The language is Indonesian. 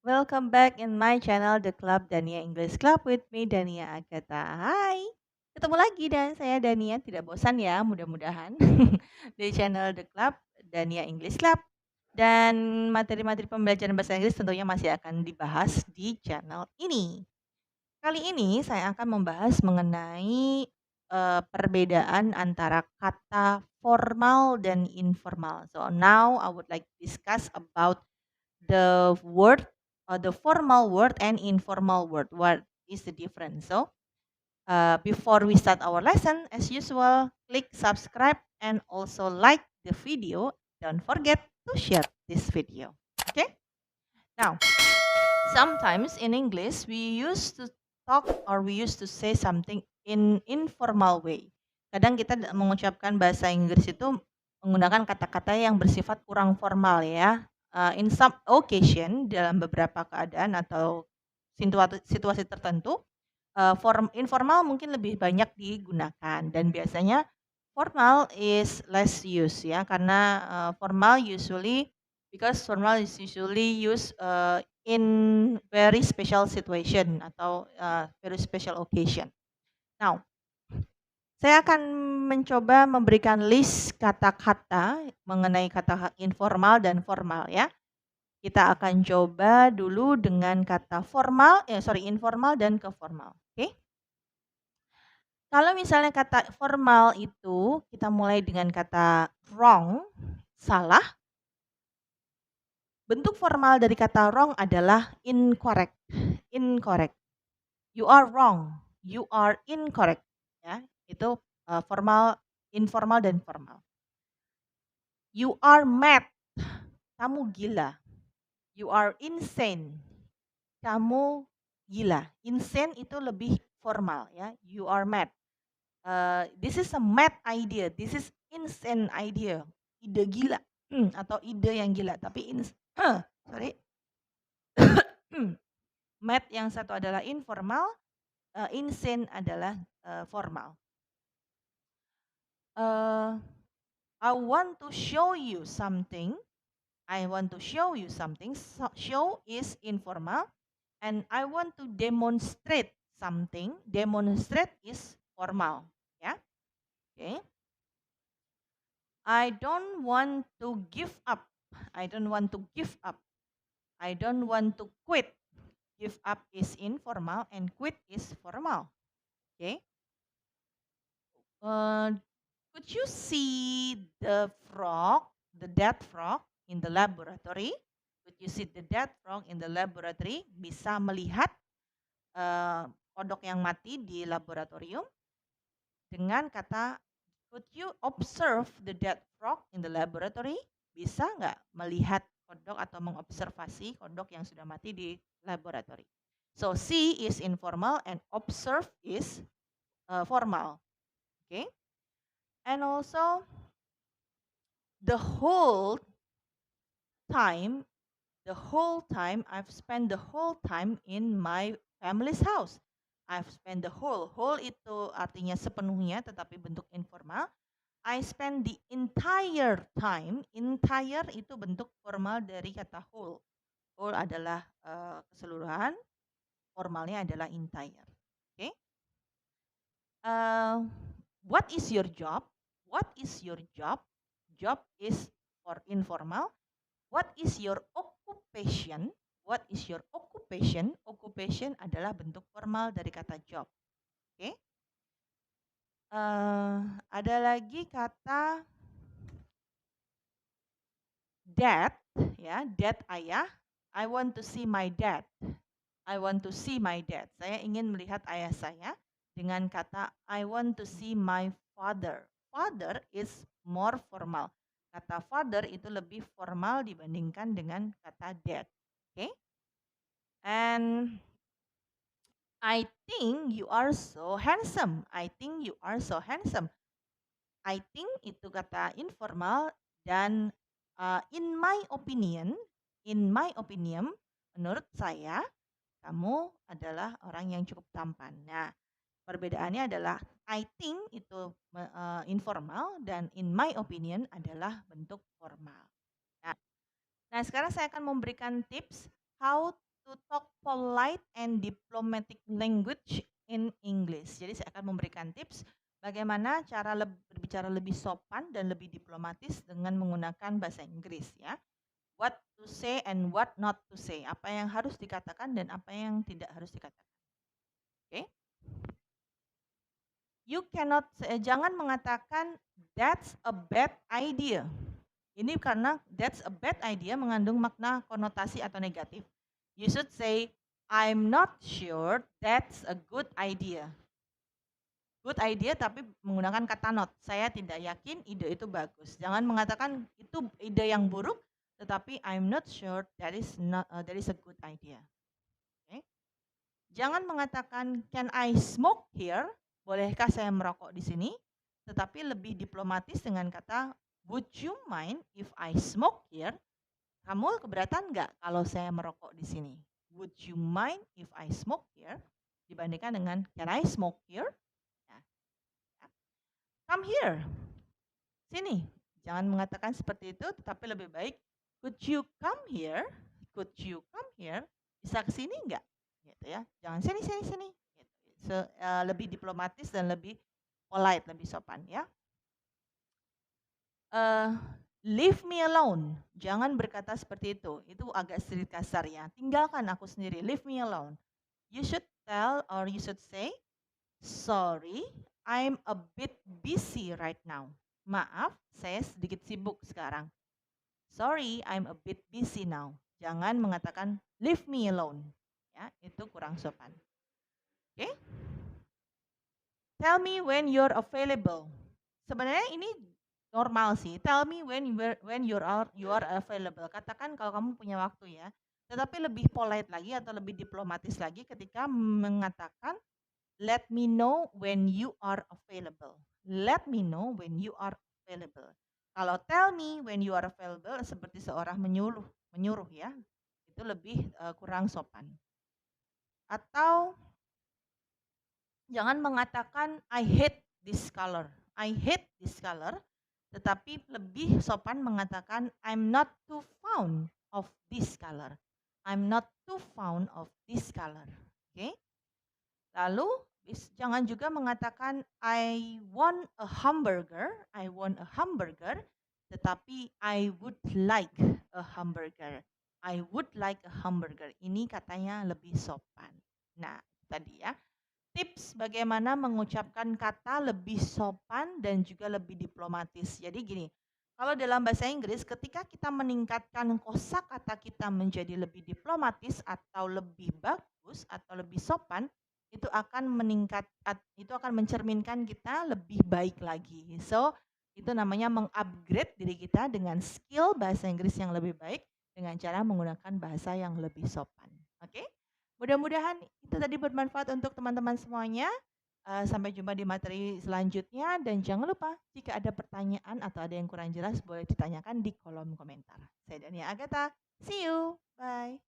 Welcome back in my channel The Club Dania English Club with me Dania Agatha. Hai, ketemu lagi dan saya Dania tidak bosan ya mudah-mudahan di channel The Club Dania English Club dan materi-materi pembelajaran bahasa Inggris tentunya masih akan dibahas di channel ini. Kali ini saya akan membahas mengenai perbedaan antara kata formal dan informal. So now I would like to discuss about the word the formal word and informal word. What is the difference? So, before we start our lesson, as usual, click subscribe and also like the video. Don't forget to share this video. Okay? Now, sometimes in English we used to talk or we used to say something in informal way. Kadang kita mengucapkan bahasa Inggris itu menggunakan kata-kata yang bersifat kurang formal ya. In some occasion dalam beberapa keadaan atau situasi tertentu, informal mungkin lebih banyak digunakan dan biasanya formal is less used ya karena formal usually because formal is usually used in very special situation atau very special occasion. Now, saya akan mencoba memberikan list kata-kata mengenai kata informal dan formal ya. Kita akan coba dulu dengan kata informal dan ke formal. Oke? Kalau misalnya kata formal itu kita mulai dengan kata wrong, salah. Bentuk formal dari kata wrong adalah incorrect. Incorrect. You are wrong. You are incorrect. Ya, itu formal, informal dan formal. You are mad. Kamu gila. You are insane. Kamu gila. Insane itu lebih formal ya. You are mad. This is a mad idea. This is insane idea. Ide gila atau ide yang gila. Tapi sorry. Mad yang satu adalah informal, insane adalah formal. I want to show you something. I want to show you something. So, show is informal, and I want to demonstrate something. Demonstrate is formal. Ya, okay. I don't want to give up. I don't want to give up. I don't want to quit. Give up is informal and quit is formal. Okay. Could you see the frog, the dead frog in the laboratory? Could you see the dead frog in the laboratory? Bisa melihat kodok yang mati di laboratorium dengan kata could you observe the dead frog in the laboratory? Bisa nggak melihat kodok atau mengobservasi kodok yang sudah mati di laboratori? So see is informal and observe is formal. Okay? And also the whole time I've spent the whole time in my family's house. I've spent the whole itu artinya sepenuhnya tetapi bentuk informal. I spend the entire time. Entire itu bentuk formal dari kata whole. Whole adalah keseluruhan, formalnya adalah entire. Oke? Okay? What is your job? What is your job? Job is for informal. What is your occupation? What is your occupation? Occupation adalah bentuk formal dari kata job. Oke? Okay? Ada lagi kata dad, ya, dad ayah. I want to see my dad. I want to see my dad. Saya ingin melihat ayah saya dengan kata I want to see my father. Father is more formal. Kata father itu lebih formal dibandingkan dengan kata dad. Oke? Okay? And I think you are so handsome. I think you are so handsome. I think itu kata informal dan in my opinion, menurut saya kamu adalah orang yang cukup tampan. Nah, perbedaannya adalah I think itu informal dan in my opinion adalah bentuk formal. Nah, sekarang saya akan memberikan tips how to talk polite and diplomatic language in English. Jadi saya akan memberikan tips bagaimana cara berbicara lebih sopan dan lebih diplomatis dengan menggunakan bahasa Inggris ya. What to say and what not to say. Apa yang harus dikatakan dan apa yang tidak harus dikatakan. Oke? You cannot jangan mengatakan that's a bad idea. Ini karena that's a bad idea mengandung makna konotasi atau negatif. You should say I'm not sure that's a good idea. Good idea tapi menggunakan kata not. Saya tidak yakin ide itu bagus. Jangan mengatakan itu ide yang buruk, tetapi I'm not sure that is a good idea. Okay? Jangan mengatakan can I smoke here? Bolehkah saya merokok di sini? Tetapi lebih diplomatis dengan kata would you mind if I smoke here? Kamu keberatan nggak kalau saya merokok di sini? Would you mind if I smoke here? Dibandingkan dengan can I smoke here? Ya. Come here. Sini. Jangan mengatakan seperti itu, tetapi lebih baik could you come here? Could you come here? Bisa ke sini nggak? Gitu ya. Jangan sini. Gitu. Lebih diplomatis dan lebih polite, lebih sopan ya. Leave me alone. Jangan berkata seperti itu. Itu agak sedikit kasar ya. Tinggalkan aku sendiri. Leave me alone. You should tell or you should say, sorry, I'm a bit busy right now. Maaf, saya sedikit sibuk sekarang. Sorry, I'm a bit busy now. Jangan mengatakan leave me alone. Ya, itu kurang sopan. Oke? Okay? Tell me when you're available. Sebenarnya ini normal sih. Tell me when you are available. Katakan kalau kamu punya waktu ya. Tetapi lebih polite lagi atau lebih diplomatis lagi ketika mengatakan let me know when you are available. Let me know when you are available. Kalau tell me when you are available seperti seorang menyuruh ya. Itu lebih kurang sopan. Atau jangan mengatakan I hate this color. I hate this color. Tetapi lebih sopan mengatakan I'm not too fond of this color. I'm not too fond of this color. Oke? Okay? Lalu jangan juga mengatakan I want a hamburger, tetapi I would like a hamburger. I would like a hamburger. Ini katanya lebih sopan. Nah, tadi ya. Tips bagaimana mengucapkan kata lebih sopan dan juga lebih diplomatis. Jadi gini, kalau dalam bahasa Inggris ketika kita meningkatkan kosakata kita menjadi lebih diplomatis atau lebih bagus atau lebih sopan, itu akan mencerminkan kita lebih baik lagi. So, itu namanya mengupgrade diri kita dengan skill bahasa Inggris yang lebih baik dengan cara menggunakan bahasa yang lebih sopan. Oke? Mudah-mudahan itu tadi bermanfaat untuk teman-teman semuanya. Sampai jumpa di materi selanjutnya dan jangan lupa jika ada pertanyaan atau ada yang kurang jelas boleh ditanyakan di kolom komentar. Saya Dania Agatha. See you. Bye.